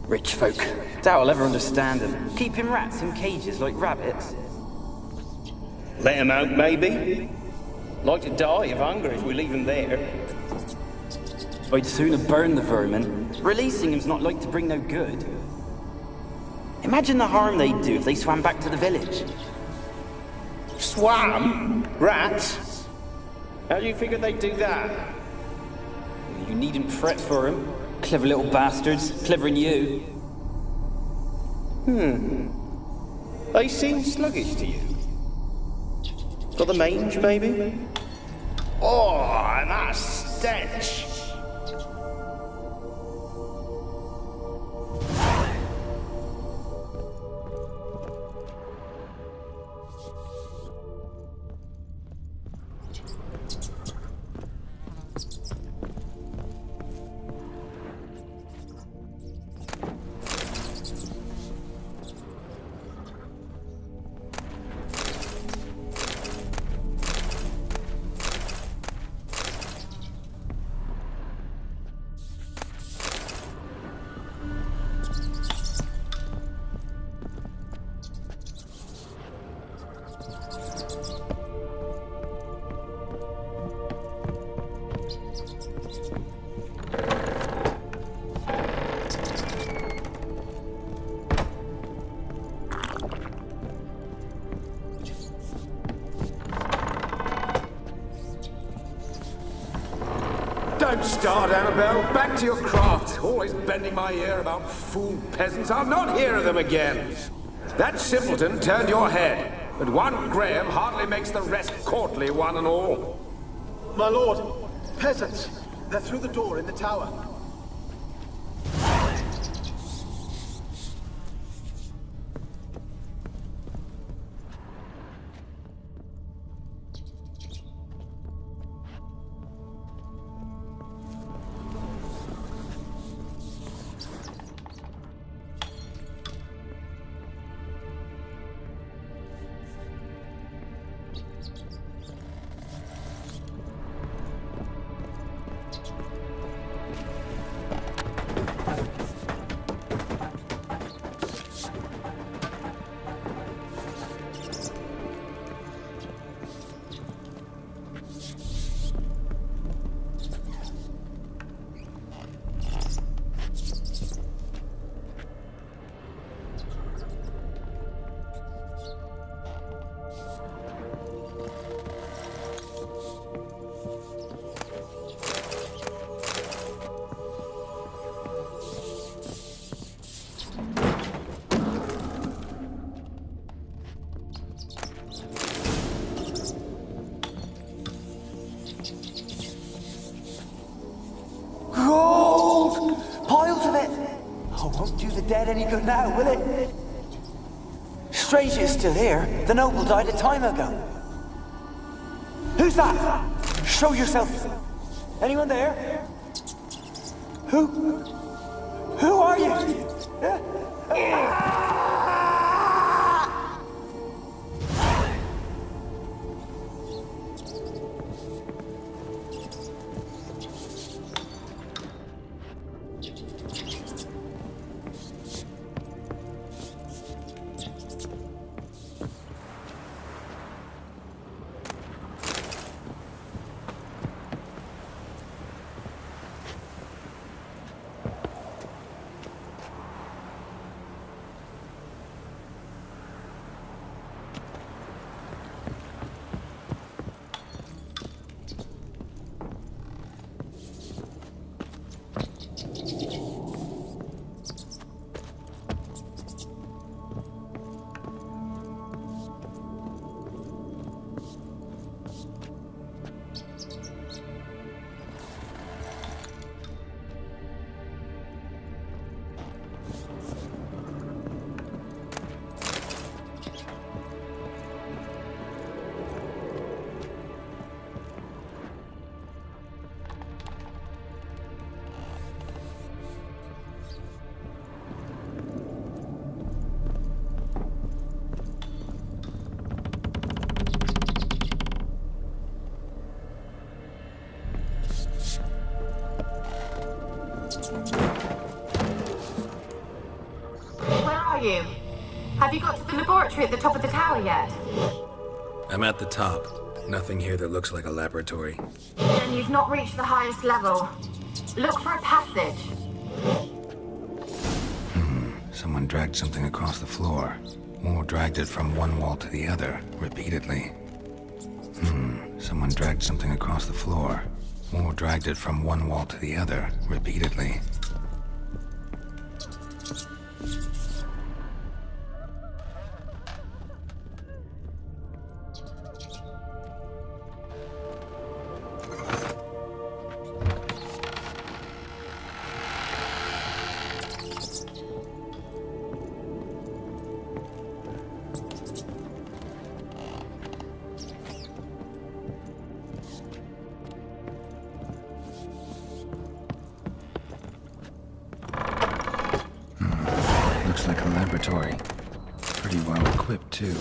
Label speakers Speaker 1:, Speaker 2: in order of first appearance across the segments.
Speaker 1: Rich folk. Doubt I'll ever understand them. Keeping rats in cages like rabbits.
Speaker 2: Let them out, maybe? Like to die of hunger if we leave them there.
Speaker 1: I'd sooner burn the vermin. Releasing them's not like to bring no good. Imagine the harm they'd do if they swam back to the village.
Speaker 2: Swam? Rats? How do you figure they'd do that?
Speaker 1: You needn't fret for them. Clever little bastards. Clever than you.
Speaker 2: They seem sluggish to you. Got the mange, maybe? Oh, and that stench!
Speaker 3: Don't start, Annabelle. Back to your craft. Always bending my ear about fool peasants. I'll not hear of them again. That simpleton turned your head, but one Graham hardly makes the rest courtly, one and all.
Speaker 4: My lord, peasants. They're through the door in the tower.
Speaker 5: Won't do the dead any good now, will it? Strange you're still here. The noble died a time ago. Who's that? Show yourself. Anyone there? Who are you?
Speaker 6: you? Have you got to the laboratory at the top of the tower yet?
Speaker 7: I'm at the top. Nothing here that looks like a laboratory.
Speaker 6: Then you've not reached the highest level. Look for a passage.
Speaker 7: Someone dragged something across the floor. Or dragged it from one wall to the other, repeatedly. Someone dragged something across the floor. Or dragged it from one wall to the other, repeatedly. Looks like a laboratory. Pretty well equipped, too.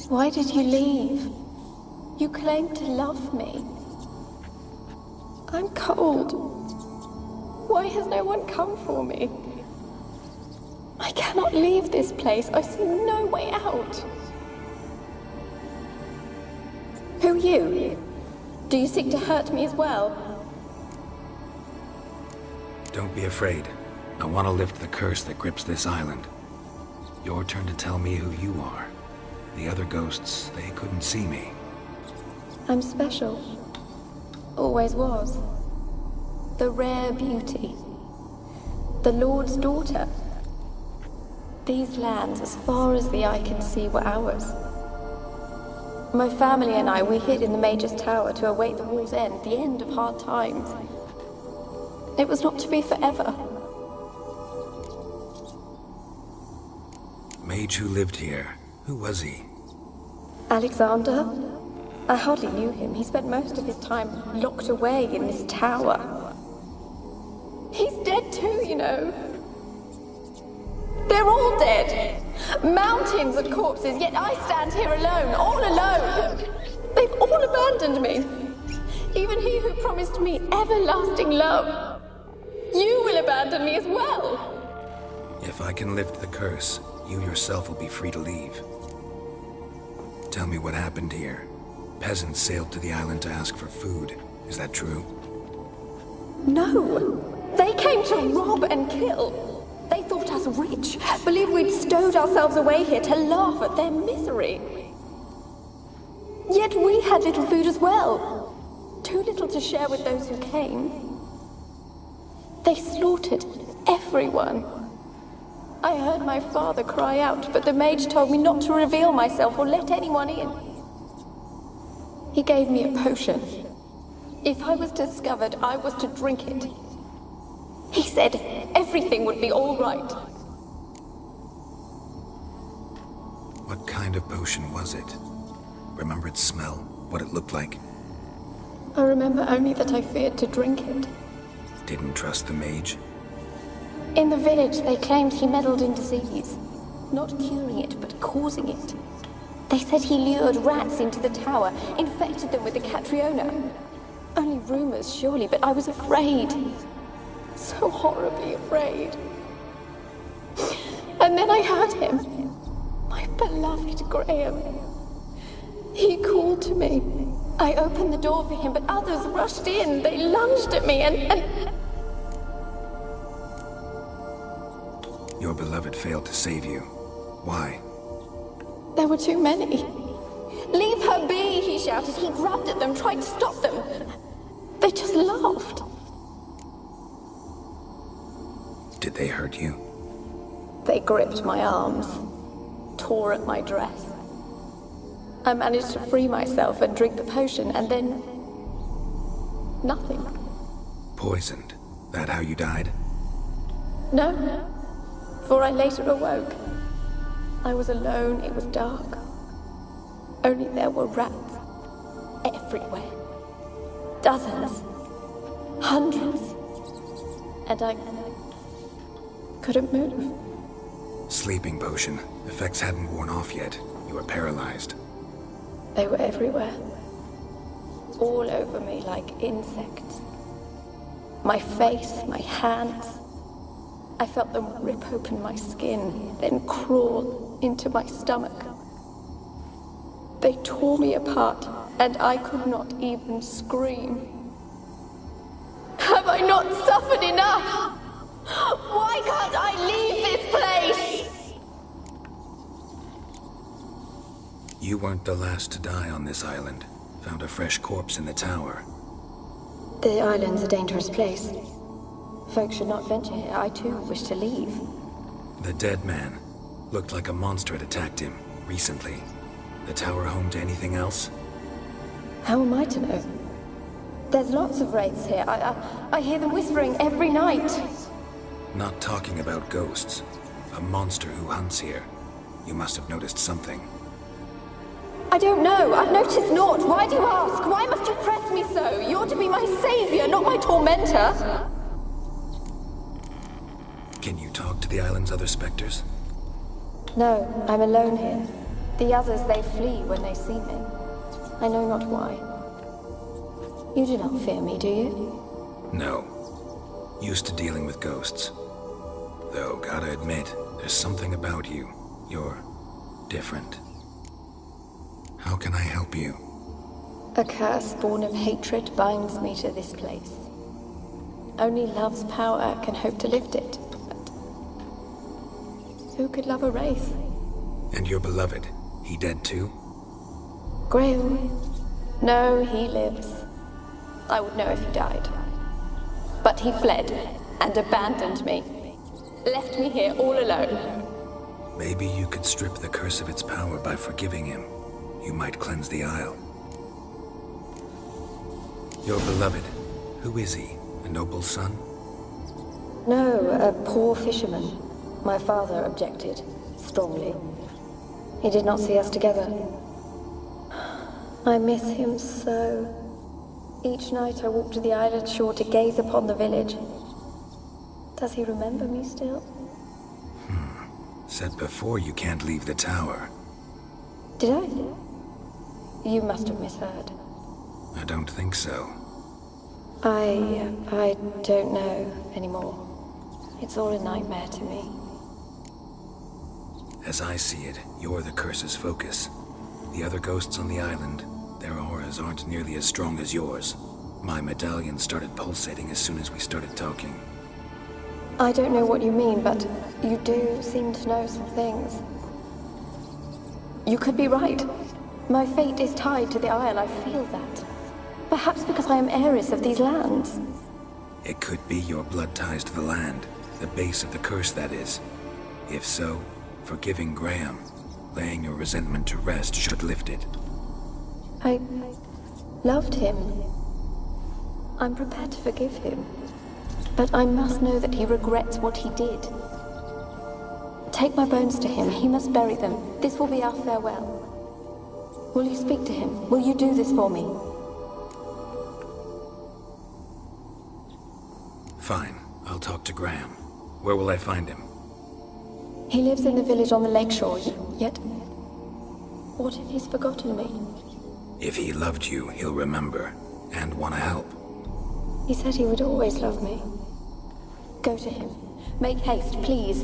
Speaker 8: Why did you leave? You claimed to love me. I'm cold. Why has no one come for me? I cannot leave this place. I see no way out. Who are you? Do you seek to hurt me as well?
Speaker 7: Don't be afraid. I want to lift the curse that grips this island. Your turn to tell me who you are. The other ghosts, they couldn't see me.
Speaker 8: I'm special. Always was. The rare beauty. The Lord's daughter. These lands, as far as the eye can see, were ours. My family and I, we hid in the Major's Tower to await the war's end, the end of hard times. It was not to be forever.
Speaker 7: Mage who lived here. Who was he?
Speaker 8: Alexander? I hardly knew him. He spent most of his time locked away in this tower. He's dead too, you know. They're all dead. Mountains of corpses, yet I stand here alone, all alone. They've all abandoned me. Even he who promised me everlasting love. You will abandon me as well.
Speaker 7: If I can lift the curse, you yourself will be free to leave. Tell me what happened here. Peasants sailed to the island to ask for food. Is that true?
Speaker 8: No. They came to rob and kill. They thought us rich, believed we'd stowed ourselves away here to laugh at their misery. Yet we had little food as well. Too little to share with those who came. They slaughtered everyone. I heard my father cry out, but the mage told me not to reveal myself or let anyone in. He gave me a potion. If I was discovered, I was to drink it. He said everything would be all right.
Speaker 7: What kind of potion was it? Remember its smell? What it looked like?
Speaker 8: I remember only that I feared to drink it.
Speaker 7: Didn't trust the mage?
Speaker 8: In the village, they claimed he meddled in disease. Not curing it, but causing it. They said he lured rats into the tower, infected them with the Catriona. Only rumors, surely, but I was afraid. So horribly afraid. And then I heard him. My beloved Graham. He called to me. I opened the door for him, but others rushed in. They lunged at me and...
Speaker 7: Your beloved failed to save you. Why?
Speaker 8: There were too many. Leave her be, he shouted. He grabbed at them, tried to stop them. They just laughed.
Speaker 7: Did they hurt you?
Speaker 8: They gripped my arms, tore at my dress. I managed to free myself and drink the potion, and then... nothing.
Speaker 7: Poisoned? That how you died?
Speaker 8: No, for I later awoke. I was alone, it was dark. Only there were rats everywhere. Dozens. Hundreds. And I couldn't move.
Speaker 7: Sleeping potion. Effects hadn't worn off yet. You were paralyzed.
Speaker 8: They were everywhere. All over me like insects. My face, my hands. I felt them rip open my skin, then crawl into my stomach. They tore me apart, and I could not even scream. Have I not suffered enough? Why can't I leave this place?
Speaker 7: You weren't the last to die on this island. Found a fresh corpse in the tower.
Speaker 8: The island's a dangerous place. Folks should not venture here. I too wish to leave.
Speaker 7: The dead man. Looked like a monster had attacked him, recently. The tower home to anything else?
Speaker 8: How am I to know? There's lots of wraiths here. I hear them whispering every night.
Speaker 7: Not talking about ghosts. A monster who hunts here. You must have noticed something.
Speaker 8: I don't know. I've noticed naught. Why do you ask? Why must you press me so? You're to be my savior, not my tormentor.
Speaker 7: Can you talk to the island's other specters?
Speaker 8: No, I'm alone here. The others, they flee when they see me. I know not why. You do not fear me, do you?
Speaker 7: No. Used to dealing with ghosts. Though, gotta admit, there's something about you. You're different. How can I help you?
Speaker 8: A curse born of hatred binds me to this place. Only love's power can hope to lift it. But who could love a wraith?
Speaker 7: And your beloved, he dead too?
Speaker 8: Graham? No, he lives. I would know if he died. But he fled and abandoned me. Left me here all alone.
Speaker 7: Maybe you could strip the curse of its power by forgiving him. You might cleanse the isle. Your beloved, who is he? A noble son?
Speaker 8: No, a poor fisherman. My father objected, strongly. He did not see us together. I miss him so. Each night I walk to the island shore to gaze upon the village. Does he remember me still?
Speaker 7: Said before you can't leave the tower.
Speaker 8: Did I? You must have misheard.
Speaker 7: I don't think so.
Speaker 8: I don't know anymore. It's all a nightmare to me.
Speaker 7: As I see it, you're the curse's focus. The other ghosts on the island, their auras aren't nearly as strong as yours. My medallion started pulsating as soon as we started talking.
Speaker 8: I don't know what you mean, but you do seem to know some things. You could be right. My fate is tied to the Isle, I feel that. Perhaps because I am heiress of these lands.
Speaker 7: It could be your blood ties to the land, the base of the curse, that is. If so, forgiving Graham, laying your resentment to rest should lift it.
Speaker 8: I loved him. I'm prepared to forgive him. But I must know that he regrets what he did. Take my bones to him. He must bury them. This will be our farewell. Will you speak to him? Will you do this for me?
Speaker 7: Fine. I'll talk to Graham. Where will I find him?
Speaker 8: He lives in the village on the lakeshore, yet... What if he's forgotten me?
Speaker 7: If he loved you, he'll remember, and want to help.
Speaker 8: He said he would always love me. Go to him. Make haste, please.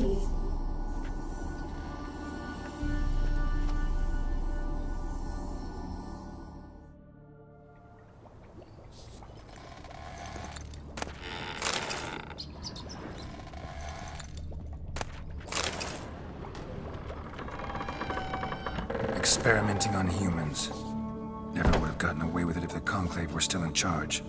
Speaker 7: Experimenting on humans. Never would have gotten away with it if the Conclave were still in charge.